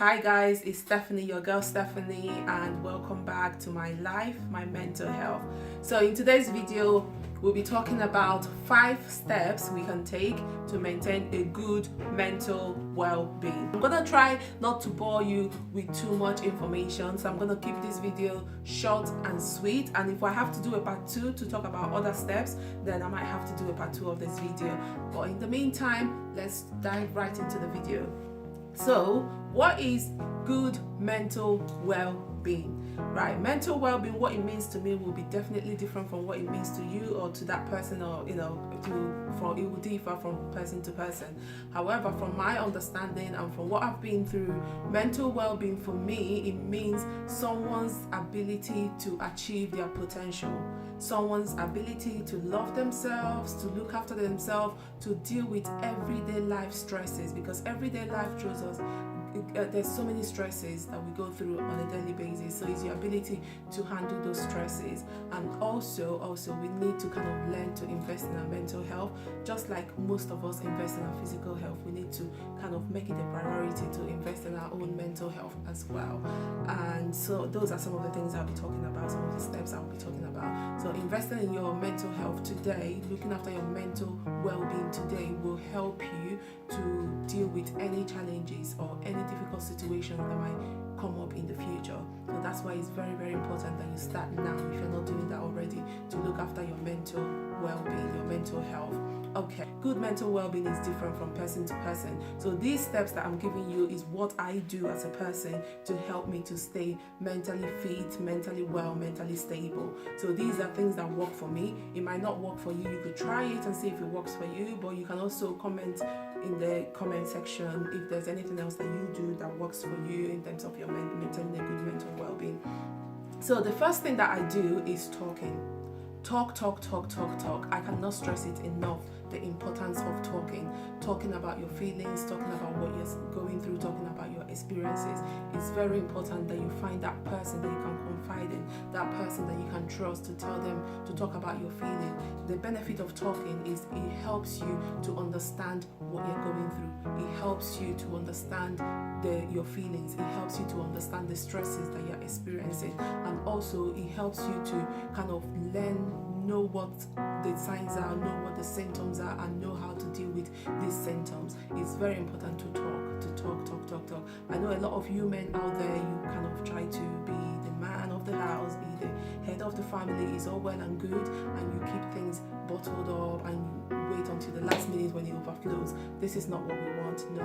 Hi guys, it's Stephanie, your girl Stephanie, and welcome back to my life, my mental health. So in today's video, we'll be talking about 5 steps we can take to maintain a good mental well-being. I'm gonna try not to bore you with too much information, so I'm gonna keep this video short and sweet, and if I have to do a part 2 to talk about other steps, then I might have to do a part 2 of this video. But in the meantime, let's dive right into the video. So, what is good mental well-being? Right, mental well-being, what it means to me will be definitely different from what it means to you or to that person, or it will differ from person to person. However, from my understanding and from what I've been through, mental well-being for me, it means someone's ability to achieve their potential, someone's ability to love themselves, to look after themselves, to deal with everyday life stresses, because everyday life throws us there's so many stresses that we go through on a daily basis. So it's your ability to handle those stresses, and also we need to kind of learn to invest in our mental health. Just like most of us invest in our physical health, we need to kind of make it a priority to invest in our own mental health as well. And so those are some of the things I'll be talking about, some of the steps I'll be talking about. So investing in your mental health today, looking after your mental well-being today, will help you to deal with any challenges or any difficult situations that might come up in the future. So that's why it's very, very important that you start now, if you're not doing that already, to look after your mental well-being, your mental health. Okay, good mental well-being is different from person to person. So these steps that I'm giving you is what I do as a person to help me to stay mentally fit, mentally well, mentally stable. So these are things that work for me. It might not work for you. You could try it and see if it works for you, but you can also comment in the comment section if there's anything else that you do that works for you in terms of your maintaining a good mental well-being. So the first thing that I do is talking. Talk. I cannot stress it enough, the importance of talking about your feelings, talking about what you're going through, talking about your experiences. It's very important that you find that person that you can confide in, that person that you can trust, to tell them, to talk about your feeling. The benefit of talking is it helps you to understand what you're going through. It helps you to understand your feelings. It helps you to understand the stresses that you're experiencing, and also it helps you to kind of know what the signs are, know what the symptoms are, and know how to deal with these symptoms. It's very important to talk. I know a lot of you men out there, you kind of try to be the man of the house, be the head of the family. It's all well and good, and you keep things bottled up and you wait until the last minute when it overflows. This is not what we want. No,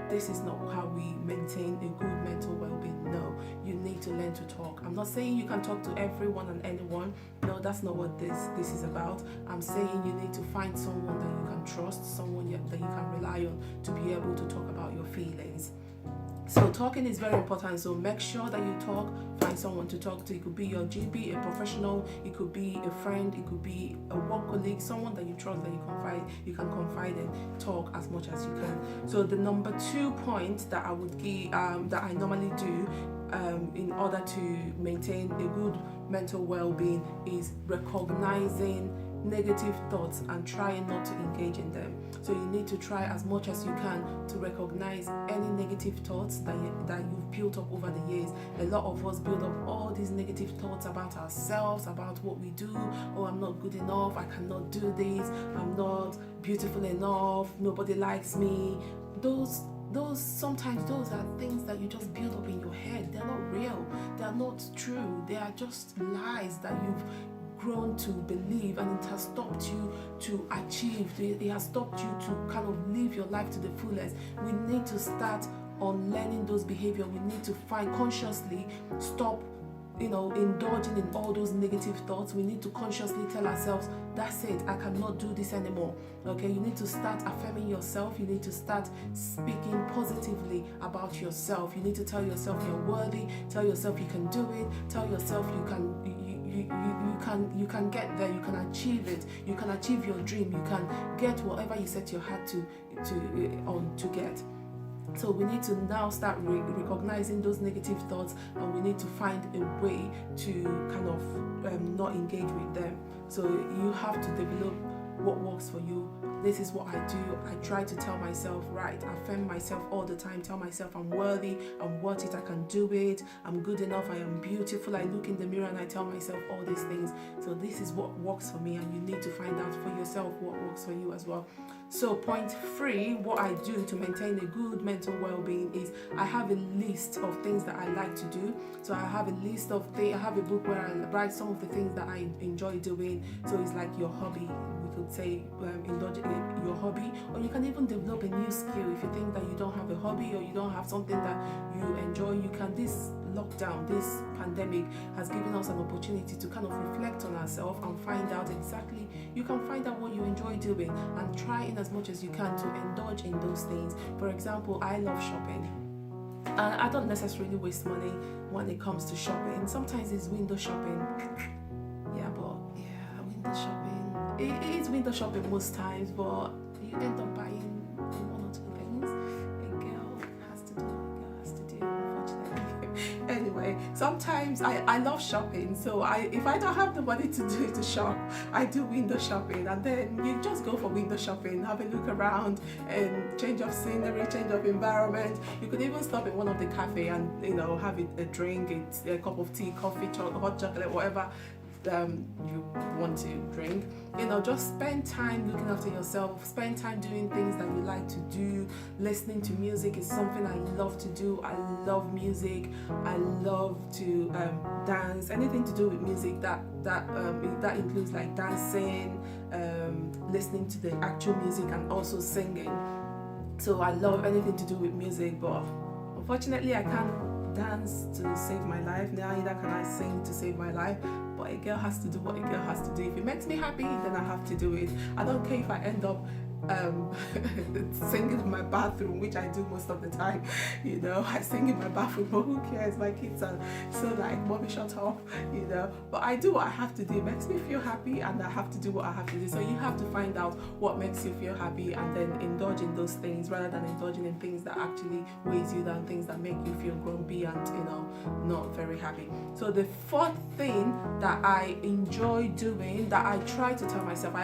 this is not how we maintain a good mental well-being. No, you need to learn to talk. I'm not saying you can talk to everyone and anyone. No, that's not what this is about. I'm saying you need to find someone that you can trust, someone that you can rely on to be able to talk about your feelings. So talking is very important. So make sure that you talk. Find someone to talk to. It could be your GP, a professional. It could be a friend. It could be a work colleague, someone that you trust, that you can confide in. Talk as much as you can. So the number 2 point that I would give, that I normally do in order to maintain a good mental well-being, is recognizing negative thoughts and trying not to engage in them. So you need to try as much as you can to recognize any negative thoughts that you've built up over the years. A lot of us build up all these negative thoughts about ourselves, about what we do. Oh, I'm not good enough, I cannot do this, I'm not beautiful enough, nobody likes me. Sometimes those are things that you just build up in your head. They're not real, they're not true, they are just lies that you've grown to believe, and it has stopped you to achieve. It has stopped you to kind of live your life to the fullest. We need to start on learning those behaviors. We need to consciously stop indulging in all those negative thoughts. We need to consciously tell ourselves, that's it, I cannot do this anymore. Okay, you need to start affirming yourself. You need to start speaking positively about yourself. You need to tell yourself you're worthy, tell yourself you can do it, tell yourself you can get there, you can achieve it, you can achieve your dream, you can get whatever you set your heart to get. So we need to now start recognizing those negative thoughts, and we need to find a way to kind of not engage with them. So you have to develop what works for you, this is what I do. I try to tell myself, right, affirm myself all the time, tell myself I'm worthy, I'm worth it, I can do it, I'm good enough, I am beautiful. I look in the mirror and I tell myself all these things. So this is what works for me, and you need to find out for yourself what works for you as well. So point 3, what I do to maintain a good mental well-being is I have a list of things that I like to do. So I have a list of things, I have a book where I write some of the things that I enjoy doing. So it's like your hobby, we could say indulge in your hobby, or you can even develop a new skill. If you think that you don't have a hobby or you don't have something that you enjoy, you can. This lockdown, this pandemic has given us an opportunity to kind of reflect on ourselves and find out exactly, you can find out what you enjoy doing and try in as much as you can to indulge in those things. For example, I love shopping. I don't necessarily waste money when it comes to shopping. Sometimes it's window shopping. Window shopping. It is window shopping most times, but you end up buying one or two things. A girl has to do what a girl has to do, unfortunately. Anyway, sometimes I love shopping, so if I don't have the money to shop, I do window shopping, and then you just go for window shopping, have a look around and change of scenery, change of environment. You could even stop in one of the cafe and have a drink, a cup of tea, coffee, hot chocolate, whatever you want to drink. Just spend time looking after yourself, spend time doing things that you like to do. Listening to music is something I love to do. I love music. I love to dance. Anything to do with music that includes like dancing, listening to the actual music, and also singing. So I love anything to do with music, but unfortunately I can't dance to save my life. Neither can I sing to save my life. But a girl has to do what a girl has to do. If it makes me happy, then I have to do it. I don't care if I end up singing in my bathroom, which I do most of the time. I sing in my bathroom, but who cares? My kids are so like, mommy, shut up, But I do what I have to do. It makes me feel happy, and I have to do what I have to do. So you have to find out what makes you feel happy, and then indulge in those things rather than indulging in things that actually weighs you down, things that make you feel grumpy and not very happy. So the 4th thing that I enjoy doing, that I try to tell myself,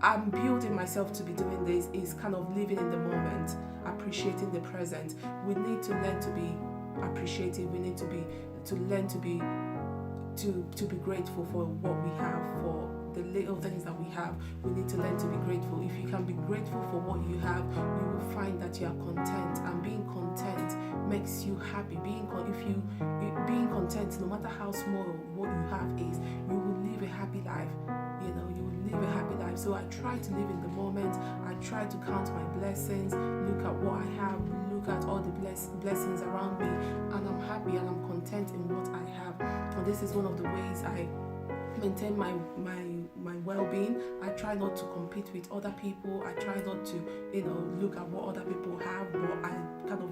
I'm building myself to be doing this, is kind of living in the moment, appreciating the present. We need to learn to be appreciative. We need to learn to be grateful for what we have, for the little things that we have. We need to learn to be grateful. If you can be grateful for what you have, you will find that you are content, and being content makes you happy. Being content, no matter how small what you have is, you will live a happy life. You will live a happy life. So I try to live in the moment. I try to count my blessings, look at what I have, look at all the blessings around me, and I'm happy and I'm content in what I have. And this is one of the ways I maintain my well-being. I try not to compete with other people. I try not to look at what other people have, but I kind of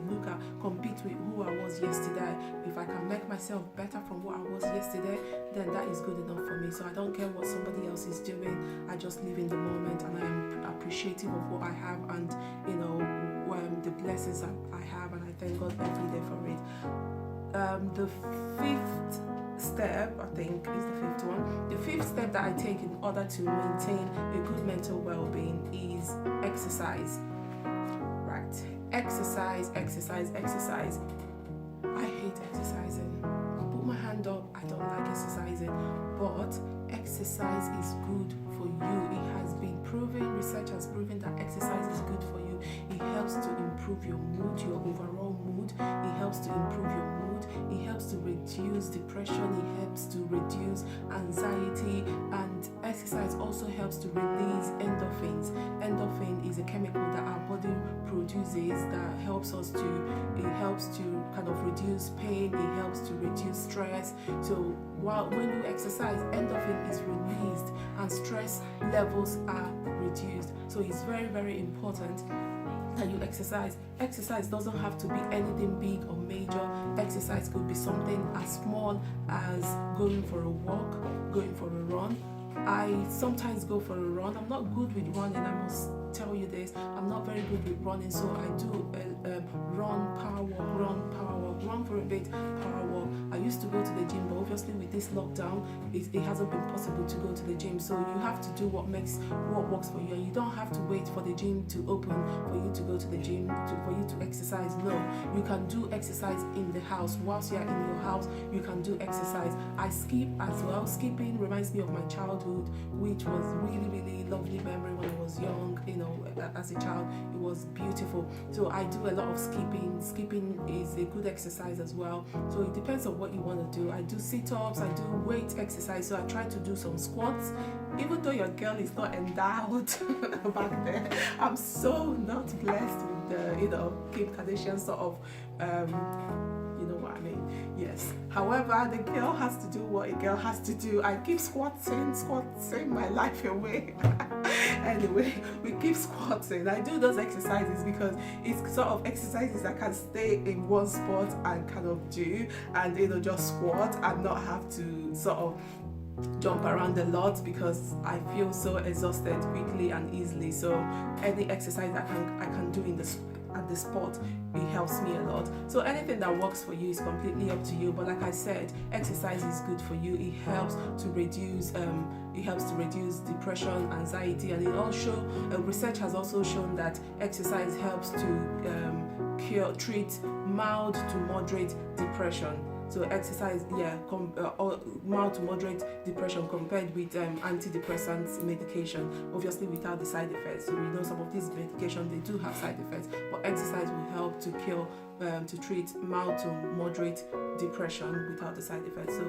compete with who I was yesterday. If I can make myself better from what I was yesterday, then that is good enough for me. So I don't care what somebody else is doing. I just live in the moment, and I am appreciative of what I have, and the blessings I have, and I thank God every day for it. The 5th step, I think, is the 5th one. The 5th step that I take in order to maintain a good mental well-being is exercise. Right? Exercise. I hate exercising. I'll put my hand up. I don't like exercising, but exercise is good for you. It has been proven, research has proven that exercise is good for you. It helps to improve your mood, your overall mood. It helps to improve your mood. It helps to reduce depression. It helps to reduce anxiety, and exercise also helps to release endorphins. Endorphin is a chemical that our body produces that helps to kind of reduce pain. It helps to reduce stress. So when you exercise, endorphin is released and stress levels are reduced. So it's very, very important that you exercise. Exercise doesn't have to be anything big or major. Exercise could be something as small as going for a walk, going for a run. I sometimes go for a run. I'm not good with running, I must tell you this. I'm not very good with running, so I do run, power walk, run for a bit, power walk. I used to go to the gym, but obviously with this lockdown, it hasn't been possible to go to the gym. So you have to do what works for you, and you don't have to wait for the gym to open for you to go to the gym, for you to exercise. No, you can do exercise in the house. Whilst you're in your house, you can do exercise. I skip as well. Skipping reminds me of my childhood, which was really, really lovely memory when I was young. You know, as a child, it was beautiful. So I do a lot of skipping. Skipping is a good exercise as well. So it depends on what you want to do. I do sit-ups, I do weight exercise. So I try to do some squats. Even though your girl is not endowed back there, I'm so not blessed with the, you know, Kim Kardashian sort of, you know what I mean? Yes. However, the girl has to do what a girl has to do. I keep squatting my life away. Anyway, we keep squatting. I do those exercises because it's sort of exercises I can stay in one spot and kind of do, and you know, just squat and not have to sort of jump around a lot because I feel so exhausted quickly and easily. So any exercise I can do at the spot, it helps me a lot. So anything that works for you is completely up to you, but like I said, exercise is good for you. It helps to reduce depression, anxiety, and it also research has also shown that exercise helps to treat mild to moderate depression. So exercise, mild to moderate depression compared with antidepressants medication, obviously without the side effects. So we know some of these medications, they do have side effects, but exercise will help to cure, to treat mild to moderate depression without the side effects. So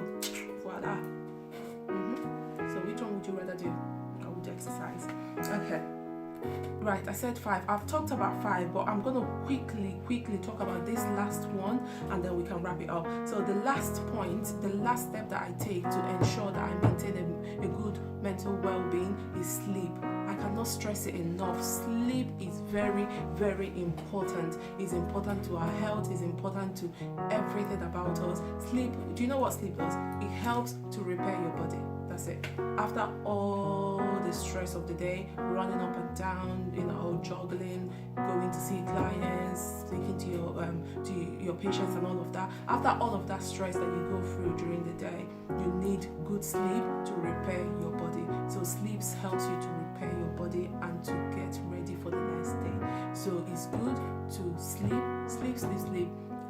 voila. So which one would you rather do? I would exercise. Okay. Right, I said 5. I've talked about 5, but I'm going to quickly talk about this last one, and then we can wrap it up. So the last point, the last step that I take to ensure that I maintain a good mental well-being is sleep. I cannot stress it enough. Sleep is very, very important. It's important to our health. It's important to everything about us. Sleep, do you know what sleep does? It helps to repair your body. That's it. After all the stress of the day, running up and down, you know, juggling, going to see clients, speaking to your patients and all of that. After all of that stress that you go through during the day, you need good sleep to repair your body. So sleep helps you to repair your body and to get ready for the next day. So it's good to sleep.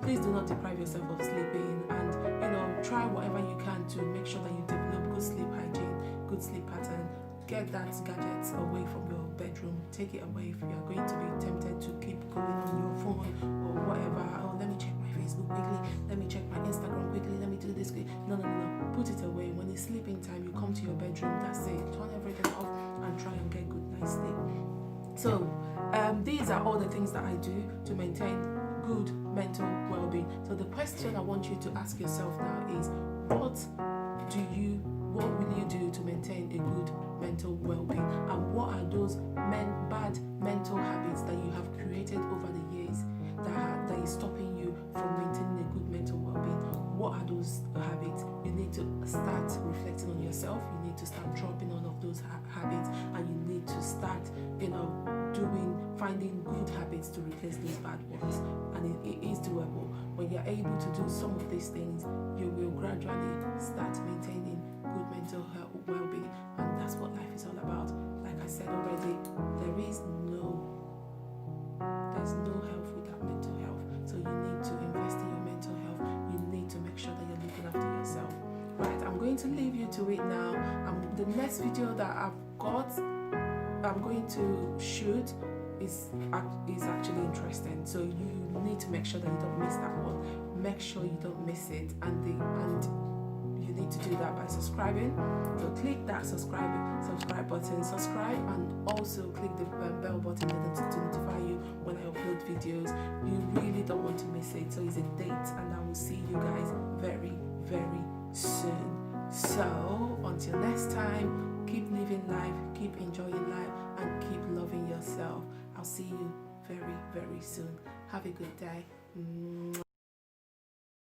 Please do not deprive yourself of sleeping, and you know, try whatever you can to make sure that you develop good sleep hygiene, good sleep pattern. Get that gadgets away from your bedroom. Take it away if you are going to be tempted to keep going on your phone or whatever. Oh, let me check my Facebook quickly. Let me check my Instagram quickly. Let me do this quickly. No. Put it away. When it's sleeping time, you come to your bedroom. That's it. Turn everything off and try and get good night's sleep. So these are all the things that I do to maintain good mental well-being. So the question I want you to ask yourself now is, what will you do to maintain a good mental well-being, and what are those bad mental habits that you have created over the years that is stopping you from maintaining a good mental well-being? What are those habits? You need to start reflecting on yourself. You need to start dropping all of those habits, and you need to start, you know, finding good habits to replace these bad ones. And it is doable. When you're able to do some of these things, you will gradually start maintaining good mental health well-being, and that's what life is all about. Like I said already, there's no health without mental health. So you need to invest in your mental health. You need to make sure that you're looking after yourself. Right, I'm going to leave you to it now. The next video that I'm going to shoot is actually interesting. So you need to make sure that you don't miss that one. Make sure you don't miss it, and you need to do that by subscribing. So click that subscribe button, subscribe, and also click the bell button to notify you when I upload videos. You really don't want to miss it. So it's a date, and I will see you guys very, very soon. So until next time, keep living life, keep enjoying life, and keep loving yourself. I'll see you very, very soon. Have a good day.